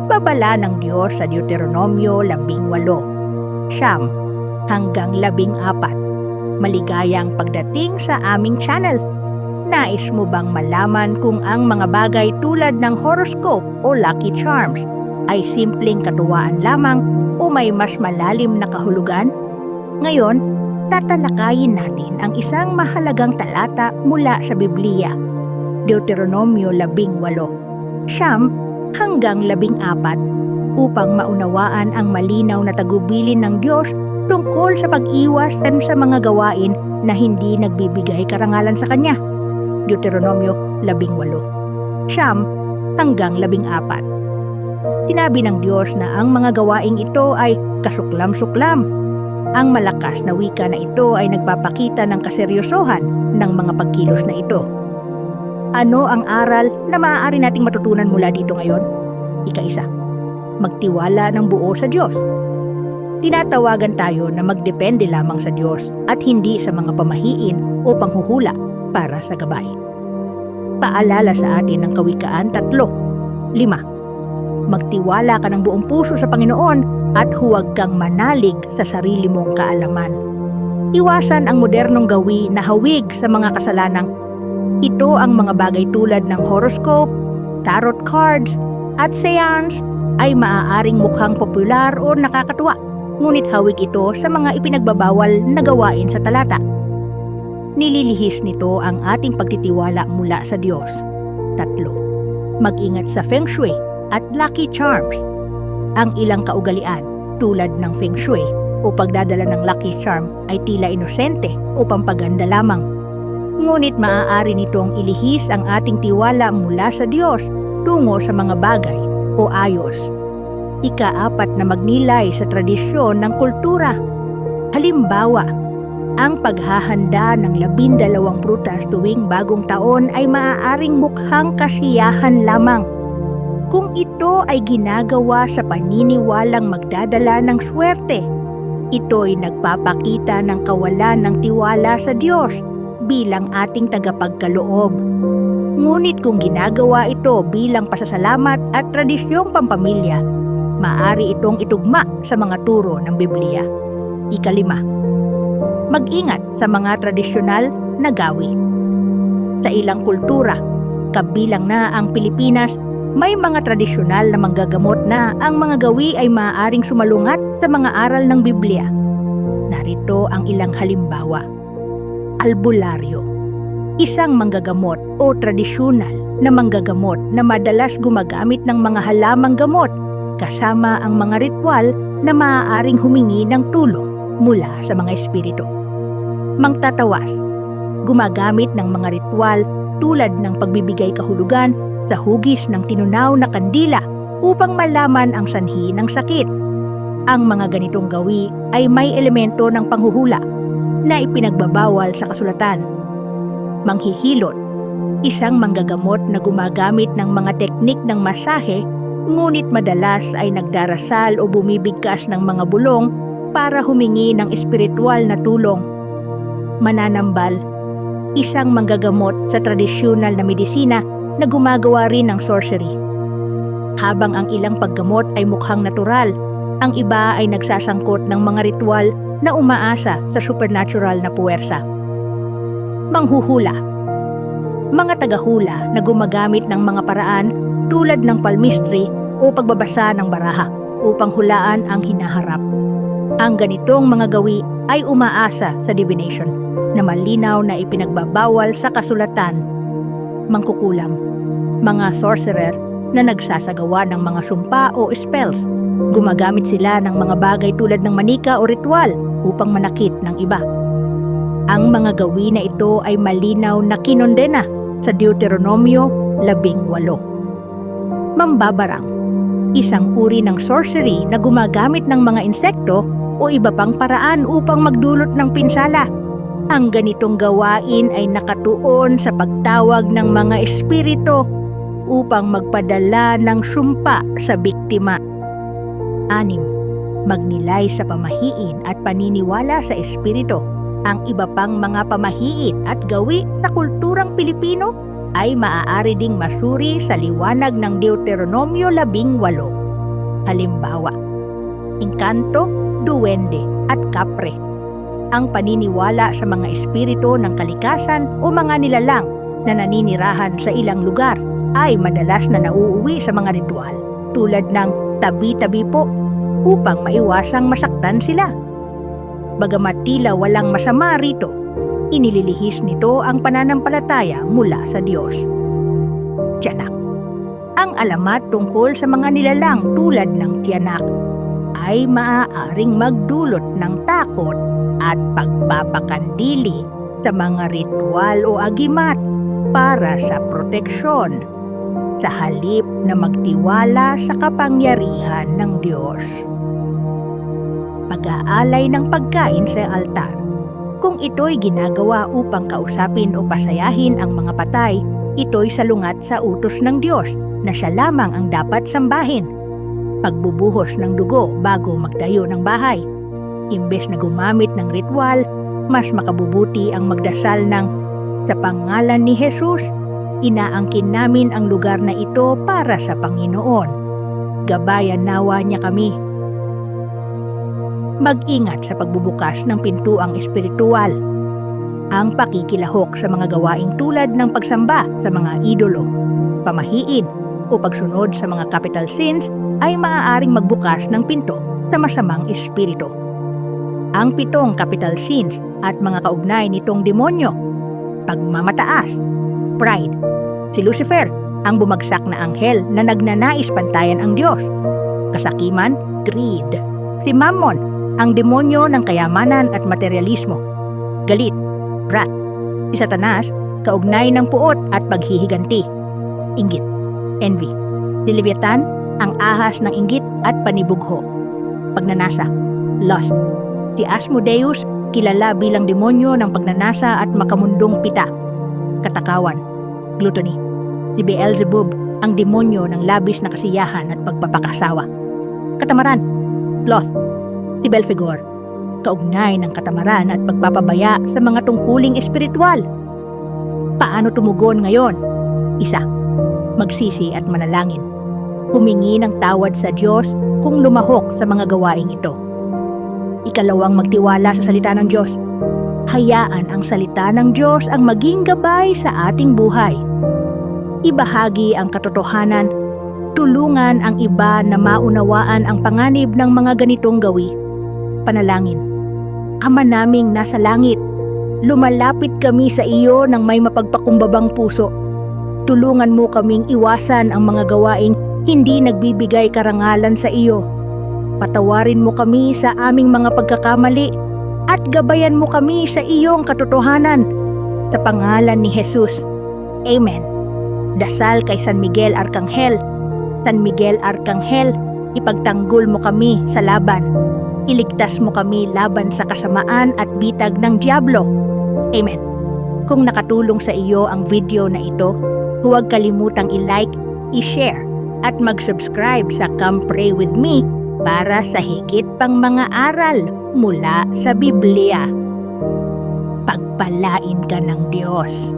Babala ng Diyos sa Deuteronomio 18, siyam hanggang 14. Maligayang pagdating sa aming channel. Nais mo bang malaman kung ang mga bagay tulad ng horoscope o lucky charms ay simpleng katuwaan lamang o may mas malalim na kahulugan? Ngayon, tatalakayin natin ang isang mahalagang talata mula sa Biblia, Deuteronomio 18, siyam hanggang 14, upang maunawaan ang malinaw na tagubilin ng Diyos tungkol sa pag-iwas sa mga gawain na hindi nagbibigay karangalan sa Kanya. Deuteronomio 18, siyam hanggang 14. Sinabi ng Diyos na ang mga gawaing ito ay kasuklam-suklam. Ang malakas na wika na ito ay nagpapakita ng kaseryosohan ng mga pagkilos na ito. Ano ang aral na maaari nating matutunan mula dito ngayon? Ika-1, magtiwala ng buo sa Diyos. Tinatawagan tayo na magdepende lamang sa Diyos at hindi sa mga pamahiin o panghuhula para sa gabay. Paalala sa atin ng Kawikaan 3:5. Magtiwala ka ng buong puso sa Panginoon at huwag kang manalig sa sarili mong kaalaman. Iwasan ang modernong gawi na hawig sa mga kasalanang ito. Ang mga bagay tulad ng horoscope, tarot cards, at seance ay maaaring mukhang popular o nakakatuwa, ngunit hawig ito sa mga ipinagbabawal na gawain sa talata. Nililihis nito ang ating pagtitiwala mula sa Diyos. 3, mag-ingat sa feng shui at lucky charms. Ang ilang kaugalian tulad ng feng shui o pagdadala ng lucky charm ay tila inosente o pampaganda lamang. Ngunit maaari nitong ilihis ang ating tiwala mula sa Diyos tungo sa mga bagay o ayos. Ika-4, na magnilay sa tradisyon ng kultura. Halimbawa, ang paghahanda ng 12 prutas tuwing bagong taon ay maaaring mukhang kasiyahan lamang. Kung ito ay ginagawa sa paniniwalang magdadala ng swerte, ito'y nagpapakita ng kawalan ng tiwala sa Diyos bilang ating tagapagkaloob. Ngunit kung ginagawa ito bilang pasasalamat at tradisyong pampamilya, maaari itong itugma sa mga turo ng Biblia. Ika-5, mag-ingat sa mga tradisyonal na gawi. Sa ilang kultura, kabilang na ang Pilipinas, may mga tradisyonal na manggagamot na ang mga gawi ay maaaring sumalungat sa mga aral ng Biblia. Narito ang ilang halimbawa. Albularyo, isang manggagamot o tradisyonal na manggagamot na madalas gumagamit ng mga halamang gamot kasama ang mga ritual na maaaring humingi ng tulong mula sa mga espiritu. Mangtatawas, gumagamit ng mga ritual tulad ng pagbibigay kahulugan sa hugis ng tinunaw na kandila upang malaman ang sanhi ng sakit. Ang mga ganitong gawi ay may elemento ng panghuhula na ipinagbabawal sa kasulatan. Manghihilot, isang manggagamot na gumagamit ng mga teknik ng masahe, ngunit madalas ay nagdarasal o bumibigkas ng mga bulong para humingi ng espiritual na tulong. Mananambal, isang manggagamot sa tradisyonal na medisina na gumagawa rin ng sorcery. Habang ang ilang paggamot ay mukhang natural, ang iba ay nagsasangkot ng mga ritual na umaasa sa supernatural na puwersa. Manghuhula, mga tagahula na gumagamit ng mga paraan tulad ng palmistry o pagbabasa ng baraha upang hulaan ang hinaharap. Ang ganitong mga gawi ay umaasa sa divination na malinaw na ipinagbabawal sa kasulatan. Mangkukulam, mga sorcerer na nagsasagawa ng mga sumpa o spells. Gumagamit sila ng mga bagay tulad ng manika o ritual upang manakit ng iba. Ang mga gawi na ito ay malinaw na kinondena sa Deuteronomio 18. Mambabarang, isang uri ng sorcery na gumagamit ng mga insekto o iba pang paraan upang magdulot ng pinsala. Ang ganitong gawain ay nakatuon sa pagtawag ng mga espiritu upang magpadala ng sumpa sa biktima. 6. Magnilay sa pamahiin at paniniwala sa espiritu Ang iba pang mga pamahiin at gawi sa kulturang Pilipino ay maaari ding masuri sa liwanag ng Deuteronomio 18. Halimbawa, engkanto, duwende at kapre. Ang paniniwala sa mga espiritu ng kalikasan o mga nilalang na naninirahan sa ilang lugar ay madalas na nauuwi sa mga ritual tulad ng tabi-tabi po upang maiwasang masaktan sila. Bagamat tila walang masama rito, inililihis nito ang pananampalataya mula sa Diyos. Tiyanak. Ang alamat tungkol sa mga nilalang tulad ng tiyanak ay maaaring magdulot ng takot at pagpapakandili sa mga ritual o agimat para sa proteksyon, sa halip na magtiwala sa kapangyarihan ng Diyos. Pag-aalay ng pagkain sa altar. Kung ito'y ginagawa upang kausapin o pasayahin ang mga patay, ito'y salungat sa utos ng Diyos na siya lamang ang dapat sambahin. Pagbubuhos ng dugo bago magtayo ng bahay. Imbes na gumamit ng ritual, mas makabubuti ang magdasal ng sa pangalan ni Jesus, inaangkin namin ang lugar na ito para sa Panginoon. Gabayan nawa niya kami. Mag-ingat sa pagbubukas ng pintuang espiritual. Ang pakikilahok sa mga gawaing tulad ng pagsamba sa mga idolo, pamahiin o pagsunod sa mga capital sins ay maaaring magbukas ng pinto sa masamang espiritu. Ang 7 capital sins at mga kaugnay nitong demonyo: pagmamataas, pride. Si Lucifer, ang bumagsak na anghel na nagnanais pantayan ang Diyos. Kasakiman, greed. Si Mammon, ang demonyo ng kayamanan at materialismo. Galit, wrath. Si Satanas, kaugnay ng puot at paghihiganti. Inggit, envy. Si Leviathan, ang ahas ng inggit at panibugho. Pagnanasa, lust. Si Asmodeus, kilala bilang demonyo ng pagnanasa at makamundong pita. Katakawan, gluttony. Si Beelzebub, ang demonyo ng labis na kasiyahan at pagpapakasawa. Katamaran, sloth. Si Belphegor, kaugnay ng katamaran at pagpapabaya sa mga tungkuling espiritual. Paano tumugon ngayon? 1. Magsisi at manalangin. Humingi ng tawad sa Diyos kung lumahok sa mga gawaing ito. 2. Magtiwala sa salita ng Diyos. Hayaan ang salita ng Diyos ang maging gabay sa ating buhay. Ibahagi ang katotohanan. Tulungan ang iba na maunawaan ang panganib ng mga ganitong gawi. Panalangin. Ama naming nasa langit, lumalapit kami sa iyo ng may mapagpakumbabang puso. Tulungan mo kaming iwasan ang mga gawaing hindi nagbibigay karangalan sa iyo. Patawarin mo kami sa aming mga pagkakamali at gabayan mo kami sa iyong katotohanan. Sa pangalan ni Jesus. Amen. Dasal kay San Miguel Arcangel. San Miguel Arcangel, ipagtanggol mo kami sa laban. Iligtas mo kami laban sa kasamaan at bitag ng Diablo. Amen. Kung nakatulong sa iyo ang video na ito, huwag kalimutang i-like, i-share, at mag-subscribe sa Come Pray With Me para sa higit pang mga aral mula sa Biblia. Pagpalain ka ng Diyos.